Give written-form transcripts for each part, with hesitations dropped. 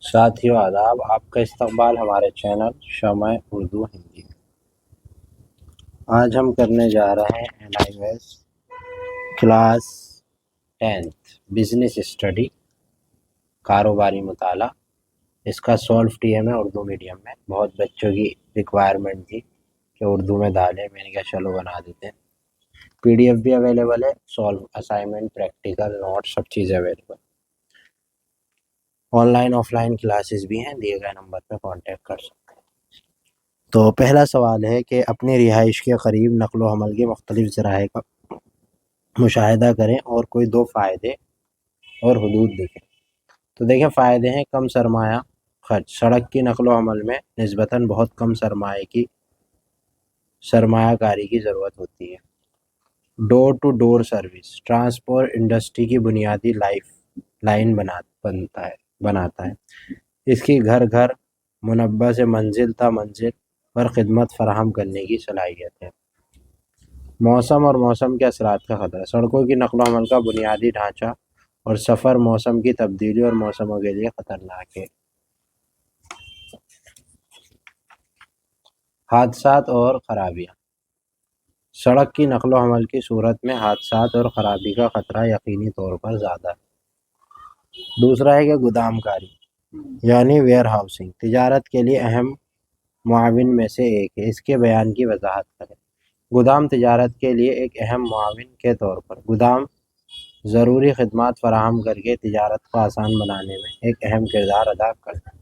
ساتھیو آداب، آپ کا استقبال ہمارے چینل شمع اردو ہندی میں۔ آج ہم کرنے جا رہے ہیں NIOS کلاس 10 بزنس اسٹڈی کاروباری مطالعہ۔ اس کا سولف TM ہے اردو میڈیم میں۔ بہت بچوں کی ریکوائرمنٹ تھی کہ اردو میں ڈالیں، میں نے کہا چلو بنا دیتے ہیں۔ PDF بھی اویلیبل ہے، سولف اسائنمنٹ، پریکٹیکل نوٹ، سب چیزیں available. On line of line classes بھی ہیں، دیے گئے نمبر پہ کانٹیکٹ کر سکتے ہیں۔ تو پہلا سوال ہے کہ اپنی رہائش کے قریب نقل و حمل کے مختلف ذرائع کا مشاہدہ کریں اور کوئی 2 فائدے اور حدود لکھیں۔ تو دیکھیں، فائدے ہیں کم سرمایہ خرچ۔ سڑک کی نقل و حمل میں نسبتاً بہت کم سرمایہ کاری کی ضرورت ہوتی ہے۔ Door to door service transport industry کی بنیادی لائن بناتا ہے۔ اس کی گھر گھر منبع سے منزل تا منزل پر خدمت فراہم کرنے کی صلاحیت ہے۔ موسم اور موسم کے اثرات کا خطرہ۔ سڑکوں کی نقل و حمل کا بنیادی ڈھانچہ اور سفر موسم کی تبدیلی اور موسموں کے لیے خطرناک ہے۔ حادثات اور خرابیاں۔ سڑک کی نقل و حمل کی صورت میں حادثات اور خرابی کا خطرہ یقینی طور پر زیادہ ہے۔ دوسرا ہے کہ گودام کاری یعنی ویئر ہاؤسنگ تجارت کے لیے اہم معاون میں سے ایک ہے۔ اس کے بیان کی وضاحت کریں۔ گودام تجارت کے لیے ایک اہم معاون کے طور پر گودام ضروری خدمات فراہم کر کے تجارت کو آسان بنانے میں ایک اہم کردار ادا کرتا ہے۔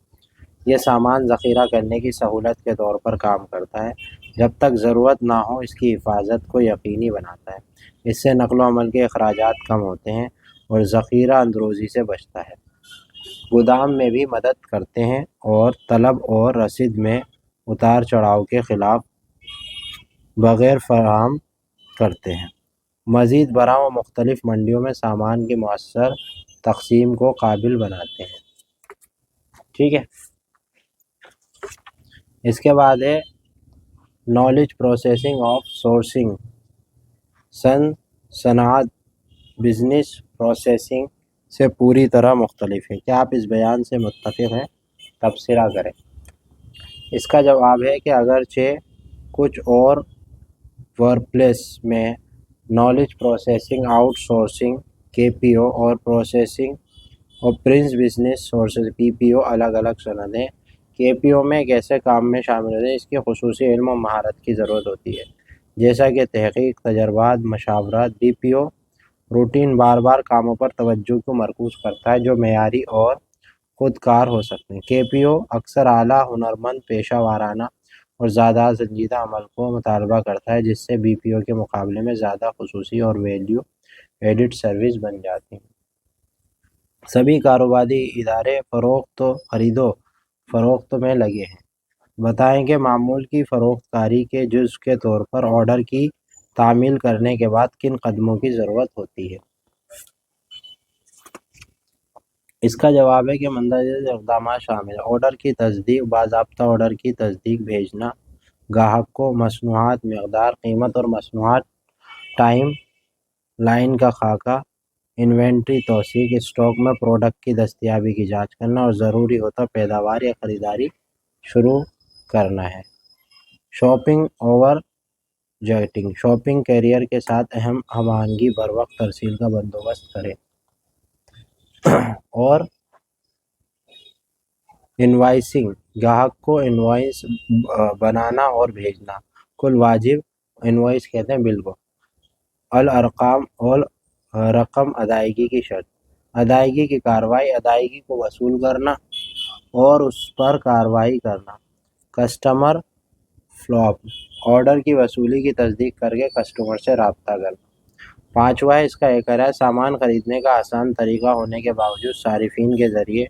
یہ سامان ذخیرہ کرنے کی سہولت کے طور پر کام کرتا ہے، جب تک ضرورت نہ ہو اس کی حفاظت کو یقینی بناتا ہے۔ اس سے نقل و حمل کے اخراجات کم ہوتے ہیں اور ذخیرہ اندوزی سے بچتا ہے۔ گودام میں بھی مدد کرتے ہیں اور طلب اور رسد میں اتار چڑھاؤ کے خلاف بغیر فراہم کرتے ہیں۔ مزید برآں وہ مختلف منڈیوں میں سامان کی مؤثر تقسیم کو قابل بناتے ہیں۔ ٹھیک ہے، اس کے بعد ہے نالج پروسیسنگ آف سورسنگ۔ صنعت بزنس پروسیسنگ سے پوری طرح مختلف ہے۔ کیا آپ اس بیان سے متفق ہیں؟ تبصرہ کریں۔ اس کا جواب ہے کہ اگرچہ کچھ اور ورکپلیس میں knowledge processing out sourcing KPO اور پروسیسنگ اور پرنس بزنس سورسز PPO الگ الگ صنعتیں KPO میں ایک ایسے کام میں شامل ہوتے ہیں اس کی خصوصی علم و مہارت کی ضرورت ہوتی ہے، جیسا کہ تحقیق، تجربات، مشاورت۔ BPO روٹین بار بار کاموں پر توجہ کو مرکوز کرتا ہے جو معیاری اور خود کار ہو سکتے ہیں۔ KPO اکثر اعلیٰ ہنرمند، پیشہ ورانہ اور زیادہ سنجیدہ عمل کو مطالبہ کرتا ہے، جس سے BPO کے مقابلے میں زیادہ خصوصی اور ویلیو ایڈڈ سروس بن جاتی ہیں۔ سبھی کاروباری ادارے خرید و فروخت میں لگے ہیں۔ بتائیں کہ معمول کی فروخت کاری کے جزء کے طور پر آرڈر کی تعمیل کرنے کے بعد کن قدموں کی ضرورت ہوتی ہے؟ اس کا جواب ہے کہ مندرجہ اقدامات شامل ہیں: آرڈر کی تصدیق، باضابطہ آرڈر کی تصدیق بھیجنا، گاہک کو مصنوعات، مقدار، قیمت اور مصنوعات ٹائم لائن کا خاکہ، انوینٹری توثیق، اسٹاک میں پروڈکٹ کی دستیابی کی جانچ کرنا اور ضروری ہو تو پیداوار یا خریداری شروع کرنا ہے۔ شاپنگ اوور جیٹنگ شاپنگ کیریئر کے ساتھ اہم ہم آہنگی، بروقت ترسیل کا بندوبست کریں اور انوائسنگ گاہک کو انوائس بنانا اور بھیجنا، کل واجب انوائس کہتے ہیں بل کو، الارقام اور رقم ادائیگی کی شرط، ادائیگی کی کارروائی، ادائیگی کو وصول کرنا اور اس پر کارروائی کرنا، کسٹمر فالو اپ آرڈر کی وصولی کی تصدیق کر کے کسٹمر سے رابطہ کرنا۔ پانچواں ہے اس کا ایکر ہے سامان خریدنے کا آسان طریقہ ہونے کے باوجود صارفین کے ذریعے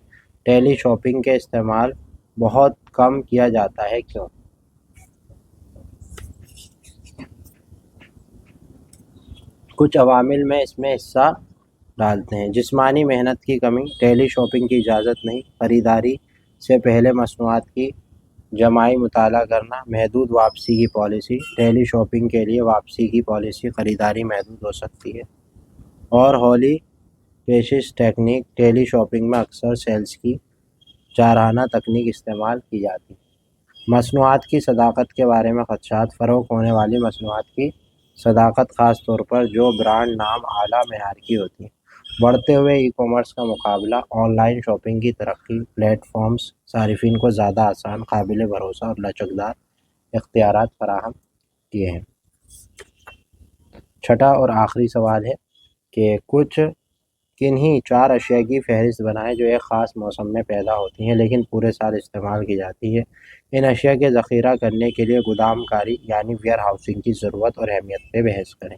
ٹیلی شاپنگ کے استعمال بہت کم کیا جاتا ہے، کیوں؟ کچھ عوامل میں اس میں حصہ ڈالتے ہیں: جسمانی محنت کی کمی، ٹیلی شاپنگ کی اجازت نہیں، خریداری سے پہلے مصنوعات کی جماعی مطالعہ کرنا، محدود واپسی کی پالیسی، ٹیلی شاپنگ کے لیے واپسی کی پالیسی خریداری محدود ہو سکتی ہے، اور ہولی پیشش ٹیکنیک ٹیلی شاپنگ میں اکثر سیلز کی جارحانہ تکنیک استعمال کی جاتی ہے۔ مصنوعات کی صداقت کے بارے میں خدشات۔ فروخت ہونے والی مصنوعات کی صداقت، خاص طور پر جو برانڈ نام اعلیٰ معیار کی ہوتی ہے۔ بڑھتے ہوئے ای کامرس کا مقابلہ۔ آن لائن شاپنگ کی ترقی۔ پلیٹ فارمز صارفین کو زیادہ آسان، قابل بھروسہ اور لچکدار اختیارات فراہم کیے ہیں۔ چھٹا اور آخری سوال ہے کہ کنہی 4 اشیاء کی فہرست بنائیں جو ایک خاص موسم میں پیدا ہوتی ہیں لیکن پورے سال استعمال کی جاتی ہے۔ ان اشیاء کے ذخیرہ کرنے کے لیے گودام کاری یعنی ویئر ہاؤسنگ کی ضرورت اور اہمیت پہ بحث کریں۔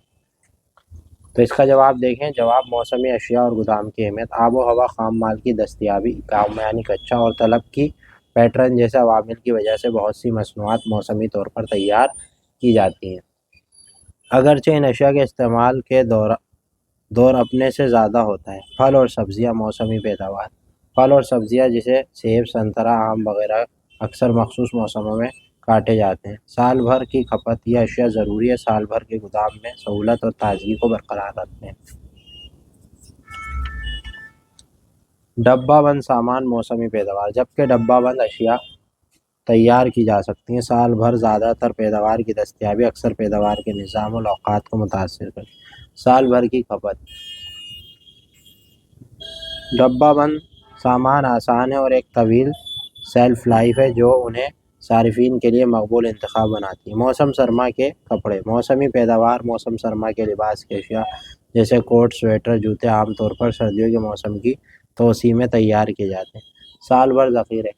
تو اس کا جواب دیکھیں۔ جواب: موسمی اشیاء اور گودام کی اہمیت۔ آب و ہوا، خام مال کی دستیابی، کام یعنی کچا، اور طلب کی پیٹرن جیسے عوامل کی وجہ سے بہت سی مصنوعات موسمی طور پر تیار کی جاتی ہیں۔ اگرچہ ان اشیاء کے استعمال کے دور اپنے سے زیادہ ہوتا ہے۔ پھل اور سبزیاں، موسمی پیداوار۔ پھل اور سبزیاں جیسے سیب، سنترا، آم وغیرہ اکثر مخصوص موسموں میں کاٹے جاتے ہیں۔ سال بھر کی کھپت۔ یہ اشیاء ضروری ہے سال بھر کے گودام میں سہولت اور تازگی کو برقرار رکھتے ہیں۔ ڈبہ بند سامان، موسمی پیداوار۔ جبکہ ڈبہ بند اشیاء تیار کی جا سکتی ہیں سال بھر، زیادہ تر پیداوار کی دستیابی اکثر پیداوار کے نظام الاوقات کو متاثر کرتی ہے۔ سال بھر کی کھپت۔ ڈبہ بند سامان آسان ہے اور ایک طویل شیلف لائف ہے جو انہیں صارفین کے لیے مقبول انتخاب بناتی ہے۔ موسم سرما کے کپڑے۔ موسمی پیداوار۔ موسم سرما کے لباس کی اشیاء جیسے کوٹ، سویٹر، جوتے عام طور پر سردیوں کے موسم کی توسیع میں تیار کیے جاتے ہیں۔ سال بھر ذخیرے۔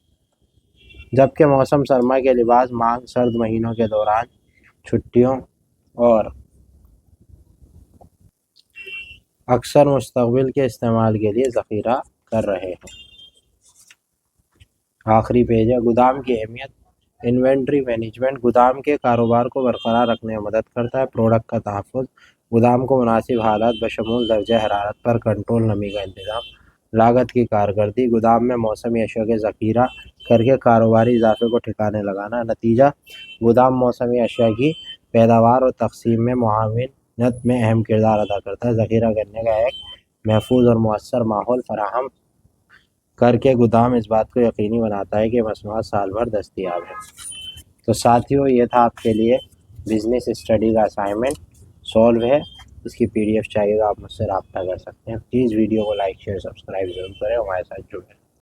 جبکہ موسم سرما کے لباس مانگ سرد مہینوں کے دوران چھٹیوں اور اکثر مستقبل کے استعمال کے لیے ذخیرہ کر رہے ہیں۔ آخری پیج ہے۔ گودام کی اہمیت۔ انوینٹری مینجمنٹ گودام کے کاروبار کو برقرار رکھنے میں مدد کرتا ہے۔ پروڈکٹ کا تحفظ۔ گودام کو مناسب حالات بشمول درجہ حرارت پر کنٹرول، نمی کا انتظام۔ لاگت کی کارکردگی۔ گودام میں موسمی اشیاء کے ذخیرہ کر کے کاروباری اضافے کو ٹھکانے لگانا۔ نتیجہ: گودام موسمی اشیاء کی پیداوار اور تقسیم میں معاونت میں اہم کردار ادا کرتا ہے۔ ذخیرہ کرنے کا ایک محفوظ اور مؤثر ماحول فراہم کر کے گودام اس بات کو یقینی بناتا ہے کہ مصنوعات سال بھر دستیاب ہے۔ تو ساتھیوں، یہ تھا آپ کے لیے بزنس اسٹڈی کا اسائنمنٹ سولو ہے۔ اس کی PDF چاہیے تو آپ مجھ سے رابطہ کر سکتے ہیں۔ پلیز ویڈیو کو لائک، شیئر، سبسکرائب ضرور کریں، ہمارے ساتھ جڑیں۔